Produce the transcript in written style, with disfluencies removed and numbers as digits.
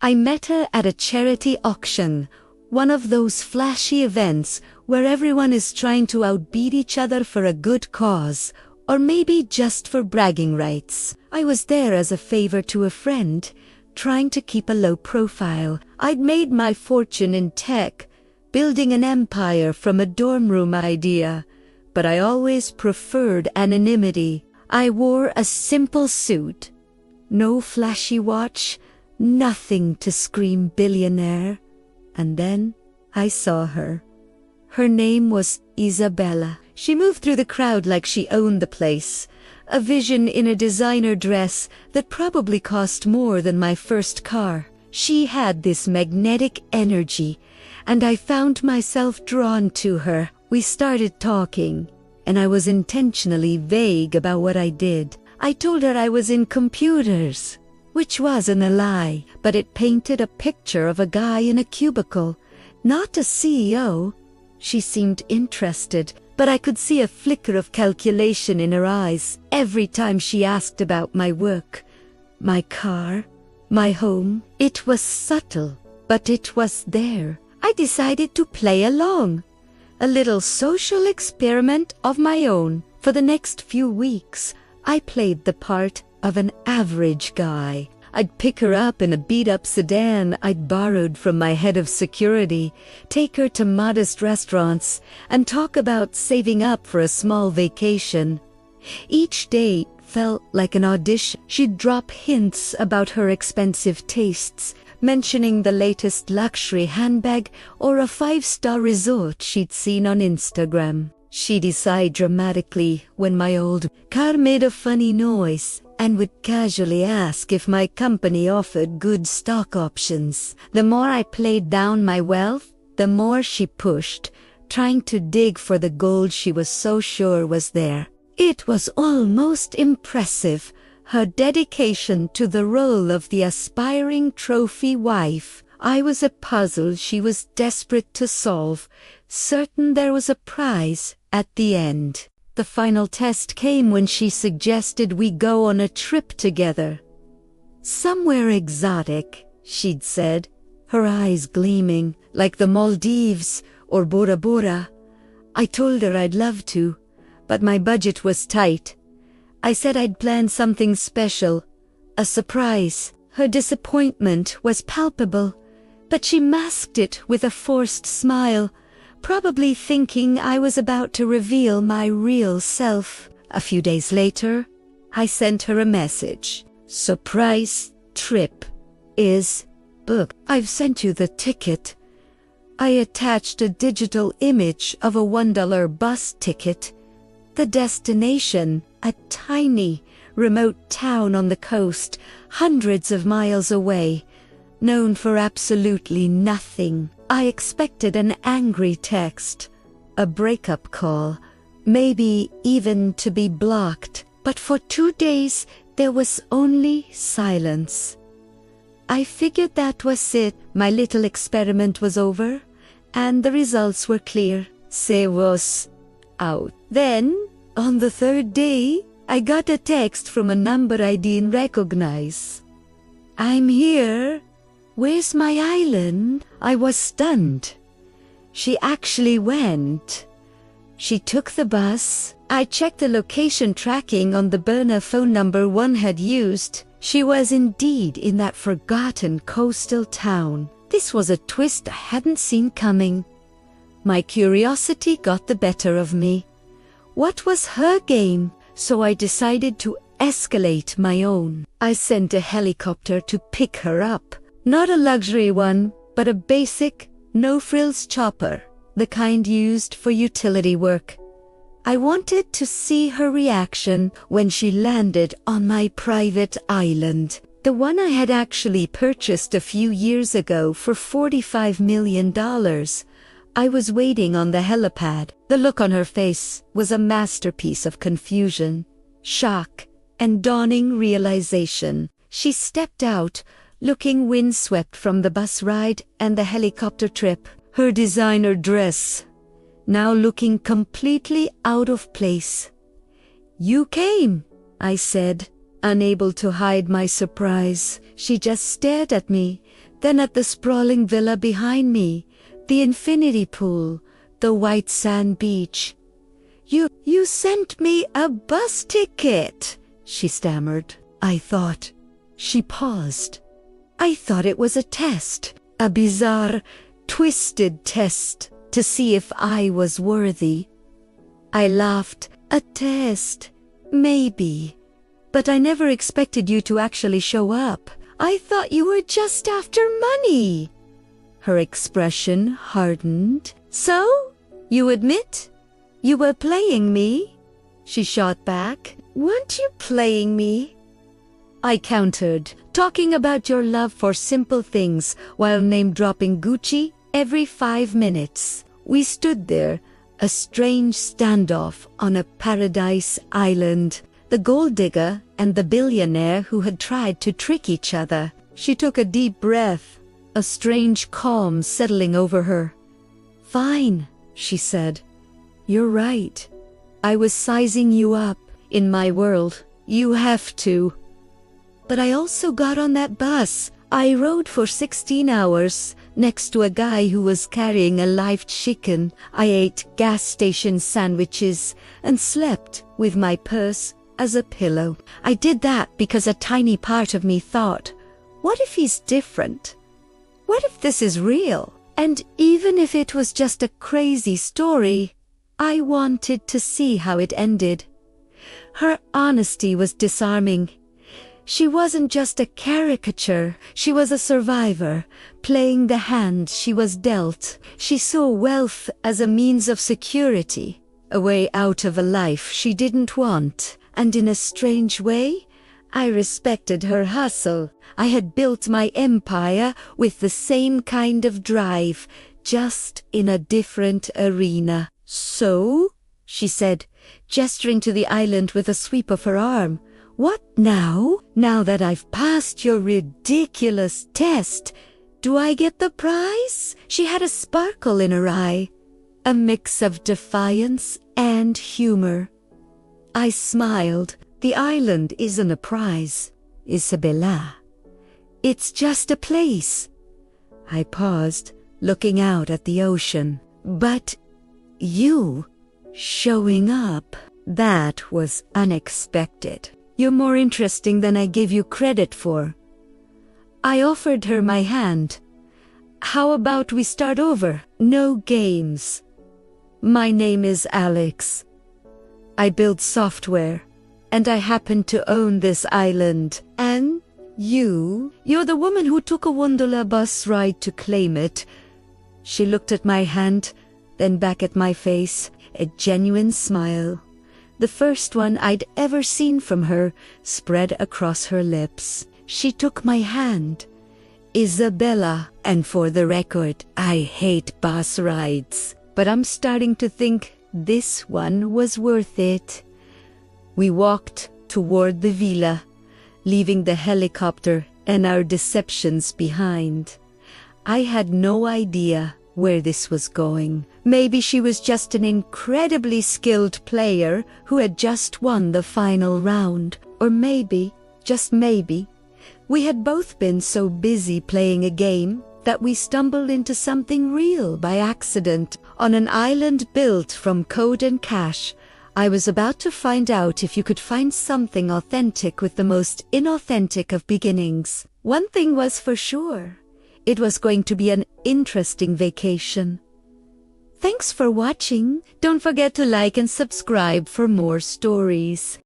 I met her at a charity auction, one of those flashy events where everyone is trying to outbeat each other for a good cause, or maybe just for bragging rights. I was there as a favor to a friend, trying to keep a low profile. I'd made my fortune in tech, building an empire from a dorm room idea, but I always preferred anonymity. I wore a simple suit, no flashy watch, nothing to scream billionaire. And then I saw her. Her name was Isabella. She moved through the crowd like she owned the place, a vision in a designer dress that probably cost more than my first car. She had this magnetic energy, and I found myself drawn to her. We started talking, and I was intentionally vague about what I did. I told her I was in computers, which wasn't a lie, but it painted a picture of a guy in a cubicle, not a CEO. She seemed interested, but I could see a flicker of calculation in her eyes every time she asked about my work, my car, my home. It was subtle, but it was there. I decided to play along, a little social experiment of my own. For the next few weeks, I played the part of an average guy. I'd pick her up in a beat-up sedan I'd borrowed from my head of security, take her to modest restaurants, and talk about saving up for a small vacation. Each day felt like an audition. She'd drop hints about her expensive tastes, mentioning the latest luxury handbag or a 5-star resort she'd seen on Instagram. She'd sigh dramatically when my old car made a funny noise, and would casually ask if my company offered good stock options. The more I played down my wealth, the more she pushed, trying to dig for the gold she was so sure was there. It was almost impressive, her dedication to the role of the aspiring trophy wife. I was a puzzle she was desperate to solve, certain there was a prize at the end. The final test came when she suggested we go on a trip together. Somewhere exotic, she'd said, her eyes gleaming, like the Maldives or Bora Bora. I told her I'd love to, but my budget was tight. I said I'd plan something special, a surprise. Her disappointment was palpable, but she masked it with a forced smile, probably thinking I was about to reveal my real self. A few days later, I sent her a message. Surprise trip is booked. I've sent you the ticket. I attached a digital image of a $1 bus ticket. The destination, a tiny, remote town on the coast, hundreds of miles away, known for absolutely nothing. I expected an angry text, a breakup call, maybe even to be blocked, but for 2 days there was only silence. I figured that was it. My little experiment was over, and the results were clear. She was out. Then, on the 3rd day, I got a text from a number I didn't recognize. I'm here. Where's my island? I was stunned. She actually went. She took the bus. I checked the location tracking on the burner phone number one had used. She was indeed in that forgotten coastal town. This was a twist I hadn't seen coming. My curiosity got the better of me. What was her game? So I decided to escalate my own. I sent a helicopter to pick her up. Not a luxury one, but a basic, no-frills chopper, the kind used for utility work. I wanted to see her reaction when she landed on my private island, the one I had actually purchased a few years ago for $45 million. I was waiting on the helipad. The look on her face was a masterpiece of confusion, shock, and dawning realization. She stepped out, looking windswept from the bus ride and the helicopter trip. Her designer dress, now looking completely out of place. You came, I said, unable to hide my surprise. She just stared at me, Then at the sprawling villa behind me, the infinity pool, the white sand beach. You sent me a bus ticket, she stammered. I thought. She paused. I thought it was a test, a bizarre, twisted test to see if I was worthy. I laughed. A test, maybe. But I never expected you to actually show up. I thought you were just after money. Her expression hardened. So, you admit? You were playing me? She shot back. Weren't you playing me? I countered, talking about your love for simple things while name-dropping Gucci every 5 minutes. We stood there, a strange standoff on a paradise island, the gold digger and the billionaire who had tried to trick each other. She took a deep breath, a strange calm settling over her. Fine, she said. You're right. I was sizing you up. In my world, you have to. But I also got on that bus. I rode for 16 hours next to a guy who was carrying a live chicken. I ate gas station sandwiches and slept with my purse as a pillow. I did that because a tiny part of me thought, what if he's different? What if this is real? And even if it was just a crazy story, I wanted to see how it ended. Her honesty was disarming. She wasn't just a caricature, she was a survivor, playing the hand she was dealt. She saw wealth as a means of security, a way out of a life she didn't want. And in a strange way, I respected her hustle. I had built my empire with the same kind of drive, just in a different arena. So, she said, gesturing to the island with a sweep of her arm. What now? Now that I've passed your ridiculous test, do I get the prize? She had a sparkle in her eye, a mix of defiance and humor. I smiled. The island isn't a prize, Isabella. It's just a place. I paused, looking out at the ocean. But you showing up, that was unexpected. You're more interesting than I gave you credit for. I offered her my hand. How about we start over? No games. My name is Alex. I build software, and I happen to own this island. And you're the woman who took a Wonderla bus ride to claim it. She looked at my hand, then back at my face, a genuine smile. The first one I'd ever seen from her spread across her lips. She took my hand. Isabella, and for the record, I hate bus rides, but I'm starting to think this one was worth it. We walked toward the villa, leaving the helicopter and our deceptions behind. I had no idea where this was going. Maybe she was just an incredibly skilled player who had just won the final round. Or maybe, just maybe, we had both been so busy playing a game that we stumbled into something real by accident. On an island built from code and cash, I was about to find out if you could find something authentic with the most inauthentic of beginnings. One thing was for sure. It was going to be an interesting vacation. Thanks for watching. Don't forget to like and subscribe for more stories.